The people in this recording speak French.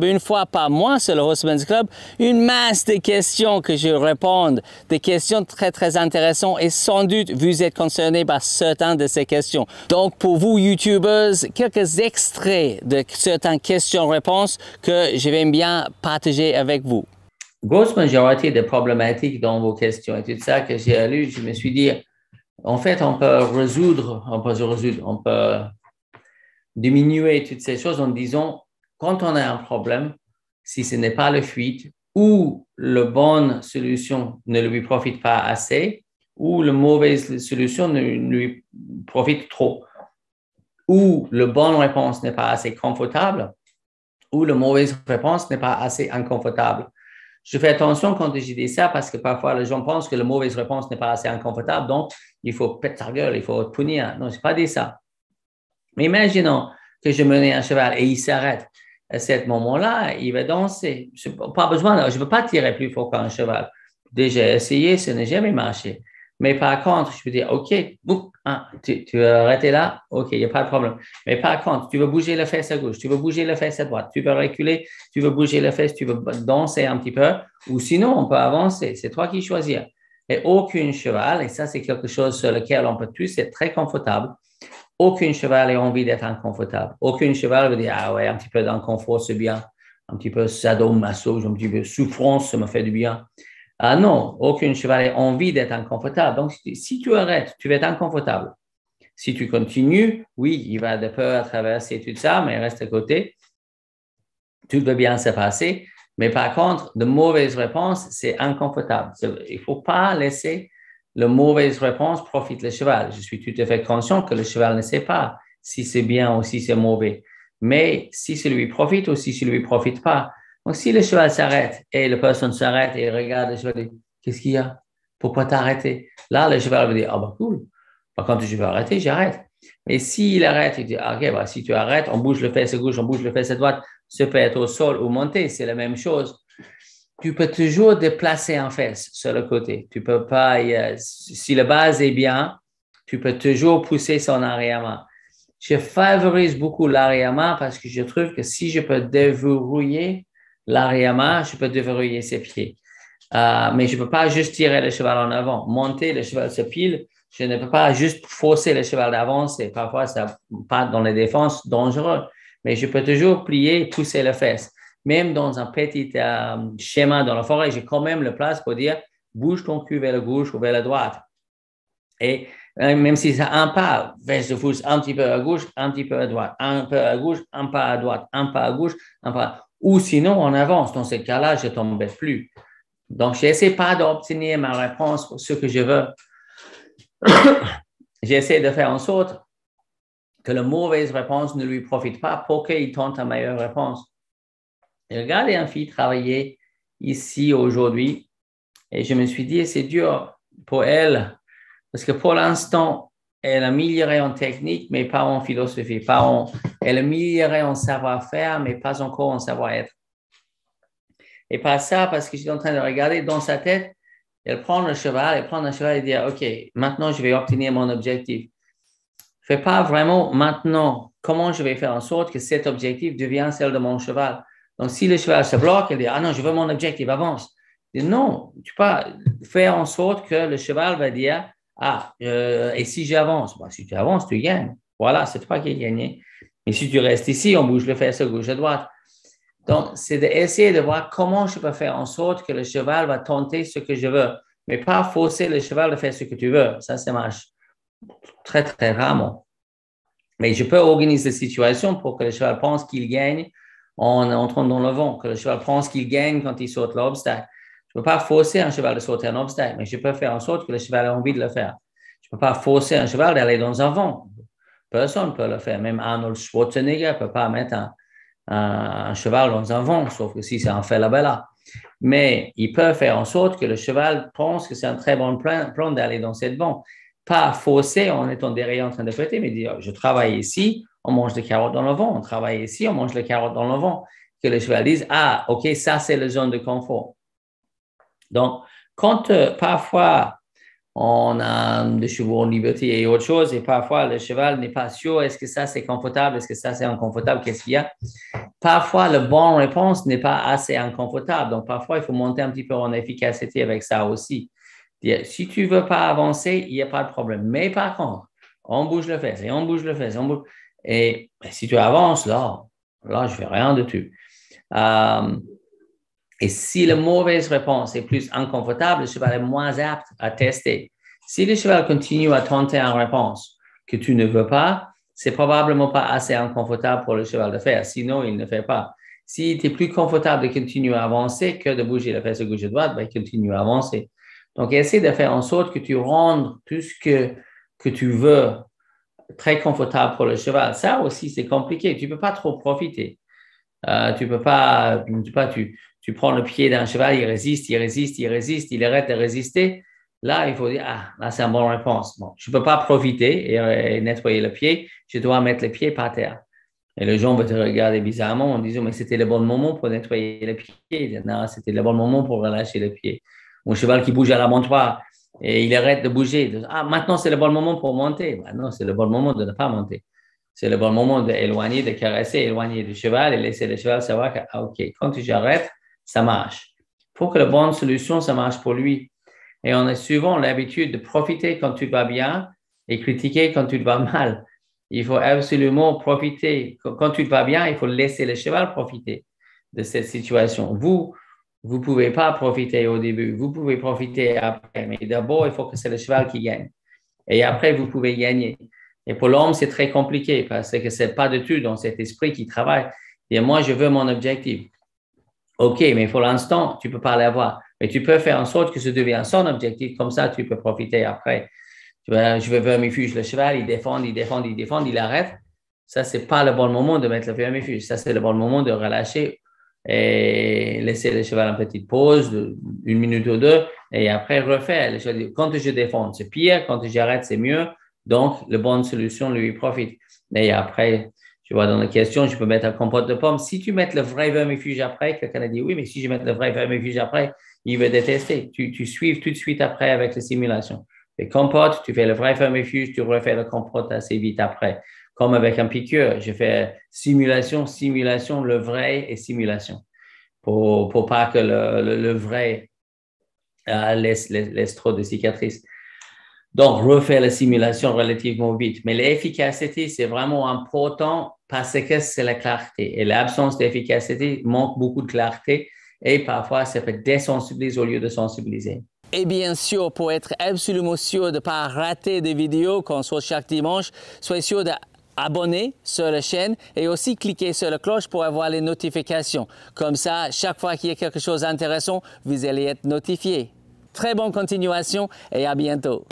Une fois par mois sur le Horseman's Club, une masse de questions que je réponds, des questions très très intéressantes et sans doute vous êtes concerné par certaines de ces questions. Donc pour vous YouTubers, quelques extraits de certaines questions-réponses que je vais bien partager avec vous. Grosse majorité des problématiques dans vos questions et tout ça que j'ai lu, je me suis dit, en fait, on peut diminuer toutes ces choses en disant, quand on a un problème, si ce n'est pas la fuite ou la bonne solution ne lui profite pas assez ou la mauvaise solution ne lui profite trop ou la bonne réponse n'est pas assez confortable ou la mauvaise réponse n'est pas assez inconfortable. Je fais attention quand je dis ça parce que parfois les gens pensent que la mauvaise réponse n'est pas assez inconfortable, donc il faut péter sa gueule, il faut te punir. Non, je n'ai pas dit ça. Mais imaginons que je menais un cheval et il s'arrête. À ce moment-là, il va danser. Pas besoin, je ne veux pas tirer plus fort qu'un cheval. Déjà essayé, ça n'a jamais marché. Mais par contre, je peux dire, OK, tu veux arrêter là? OK, il n'y a pas de problème. Mais par contre, tu veux bouger la fesse à gauche, tu veux bouger la fesse à droite, tu veux reculer, tu veux bouger la fesse, tu veux danser un petit peu, ou sinon, on peut avancer. C'est toi qui choisis. Et aucun cheval, et ça, c'est quelque chose sur lequel on peut tous être très confortable. Aucun cheval a envie d'être inconfortable. Aucun cheval veut dire, ah ouais, un petit peu d'inconfort, c'est bien. Un petit peu sadomaso, un petit peu souffrance, ça me fait du bien. Ah non, aucun cheval a envie d'être inconfortable. Donc, si tu arrêtes, tu vas être inconfortable. Si tu continues, oui, il va de peur traverser tout ça, mais reste à côté. Tout va bien se passer. Mais par contre, de mauvaises réponses, c'est inconfortable. Il ne faut pas laisser la mauvaise réponse profite le cheval. Je suis tout à fait conscient que le cheval ne sait pas si c'est bien ou si c'est mauvais. Mais si ça lui profite ou si ça ne lui profite pas. Donc, si le cheval s'arrête et la personne s'arrête et regarde le cheval et dit, qu'est-ce qu'il y a? Pourquoi t'arrêter? Là, le cheval va dire, ah bah cool. Par contre, je vais arrêter, j'arrête. Mais s'il arrête, il dit, OK, bah, si tu arrêtes, on bouge le fesse à gauche, on bouge le fesse à droite, ça peut être au sol ou monter, c'est la même chose. Tu peux toujours déplacer un fesse sur le côté. Tu peux pas, si la base est bien, tu peux toujours pousser son arrière-main. Je favorise beaucoup l'arrière-main parce que je trouve que si je peux déverrouiller l'arrière-main, je peux déverrouiller ses pieds. Mais je ne peux pas juste tirer le cheval en avant. Monter, le cheval se pile. Je ne peux pas juste forcer le cheval d'avancer. Parfois, ça part dans les défenses dangereux. Mais je peux toujours plier et pousser le fesse. Même dans un petit schéma dans la forêt, j'ai quand même la place pour dire bouge ton cul vers la gauche ou vers la droite. Et même si c'est un pas, fesse de pouce un petit peu à gauche, un petit peu à droite, un peu à gauche, un pas à droite, un pas à gauche, un pas. Ou sinon, on avance. Dans ce cas-là, je ne t'embête plus. Donc, je n'essaie pas d'obtenir ma réponse pour ce que je veux. J'essaie de faire en sorte que la mauvaise réponse ne lui profite pas pour qu'il tente la meilleure réponse. J'ai regardé une fille travailler ici aujourd'hui et je me suis dit, c'est dur pour elle parce que pour l'instant, elle a amélioré en technique, mais pas en philosophie. Elle a amélioré en savoir-faire, mais pas encore en savoir-être. Et pas ça, parce que je suis en train de regarder dans sa tête, elle prend le cheval et dit, OK, maintenant je vais obtenir mon objectif. Je ne fais pas vraiment maintenant comment je vais faire en sorte que cet objectif devienne celle de mon cheval. Donc, si le cheval se bloque, elle dit, ah non, je veux mon objectif, avance. Je dis, non, tu peux faire en sorte que le cheval va dire, et si j'avance? Bah, si tu avances, tu gagnes. Voilà, c'est toi qui as gagné. Et si tu restes ici, on bouge le fesse à gauche à droite. Donc, c'est d'essayer de voir comment je peux faire en sorte que le cheval va tenter ce que je veux, mais pas forcer le cheval de faire ce que tu veux. Ça marche très, très rarement. Mais je peux organiser la situation pour que le cheval pense qu'il gagne en entrant dans le vent, que le cheval pense qu'il gagne quand il saute l'obstacle. Je ne peux pas forcer un cheval de sauter un obstacle, mais je peux faire en sorte que le cheval ait envie de le faire. Je ne peux pas forcer un cheval d'aller dans un vent. Personne ne peut le faire. Même Arnold Schwarzenegger ne peut pas mettre un cheval dans un vent, sauf que si c'est un Falabella. Mais il peut faire en sorte que le cheval pense que c'est un très bon plan d'aller dans cette vent. Pas forcer en étant derrière en train de fêter, mais dire, je travaille ici, on mange des carottes dans le vent, on travaille ici, on mange les carottes dans le vent. Que le cheval dise, OK, ça c'est la zone de confort. Donc, quand parfois on a des chevaux en liberté et autre chose, et parfois le cheval n'est pas sûr, est-ce que ça c'est confortable, est-ce que ça c'est inconfortable, qu'est-ce qu'il y a? Parfois, la bonne réponse n'est pas assez inconfortable, donc parfois il faut monter un petit peu en efficacité avec ça aussi. Si tu ne veux pas avancer, il n'y a pas de problème, mais par contre, on bouge le fesse et on bouge le fesse, et si tu avances, là je ne fais rien de tout. Et si la mauvaise réponse est plus inconfortable, le cheval est moins apte à tester. Si le cheval continue à tenter une réponse que tu ne veux pas, c'est probablement pas assez inconfortable pour le cheval de faire. Sinon, il ne fait pas. S'il était plus confortable de continuer à avancer que de bouger la fesse gauche et droite, ben, il continue à avancer. Donc, essaie de faire en sorte que tu rendes tout ce que tu veux très confortable pour le cheval. Ça aussi, c'est compliqué. Tu ne peux pas trop profiter. Tu peux pas, tu prends le pied d'un cheval, il résiste, il arrête de résister. Là, il faut dire, ah, là, c'est une bonne réponse. Bon, je ne peux pas profiter et nettoyer le pied, je dois mettre le pied par terre. Et le gens va te regarder bizarrement en disant, mais c'était le bon moment pour nettoyer le pied. Non, c'était le bon moment pour relâcher le pied. Mon cheval qui bouge à la montoir et il arrête de bouger. Ah, maintenant, c'est le bon moment pour monter. Ben non, c'est le bon moment de ne pas monter. C'est le bon moment d'éloigner, de caresser, éloigner du cheval et laisser le cheval savoir que, ah, OK, quand j'arrête, ça marche. Pour que la bonne solution, ça marche pour lui. Et on a souvent l'habitude de profiter quand tu vas bien et critiquer quand tu vas mal. Il faut absolument profiter. Quand tu vas bien, il faut laisser le cheval profiter de cette situation. Vous ne pouvez pas profiter au début. Vous pouvez profiter après. Mais d'abord, il faut que c'est le cheval qui gagne. Et après, vous pouvez gagner. Et pour l'homme, c'est très compliqué parce que ce n'est pas du tout dans cet esprit qui travaille. Et moi, je veux mon objectif. OK, mais pour l'instant, tu ne peux pas l'avoir. Mais tu peux faire en sorte que ça devienne son objectif. Comme ça, tu peux profiter après. Tu vois, je veux vermifuge le cheval, il arrête. Ça, ce n'est pas le bon moment de mettre le vermifuge. Ça, c'est le bon moment de relâcher et laisser le cheval en petite pause d'une minute ou deux et après refaire. Quand je défends, c'est pire. Quand j'arrête, c'est mieux. Donc, la bonne solution lui profite. Et après, tu vois, dans la question, je peux mettre un compote de pommes. Si tu mets le vrai vermifuge après, quelqu'un a dit oui, mais si je mets le vrai vermifuge après, il va détester. Tu suives tout de suite après avec la simulation. Et compote, tu fais le vrai vermifuge, tu refais le compote assez vite après. Comme avec un piqûre, je fais simulation, le vrai et simulation. Pour pas que le vrai laisse trop de cicatrices. Donc, refaire la simulation relativement vite. Mais l'efficacité, c'est vraiment important parce que c'est la clarté. Et l'absence d'efficacité manque beaucoup de clarté et parfois, ça peut désensibiliser au lieu de sensibiliser. Et bien sûr, pour être absolument sûr de ne pas rater des vidéos qu'on sort chaque dimanche, soyez sûr d'abonner sur la chaîne et aussi cliquer sur la cloche pour avoir les notifications. Comme ça, chaque fois qu'il y a quelque chose d'intéressant, vous allez être notifié. Très bonne continuation et à bientôt.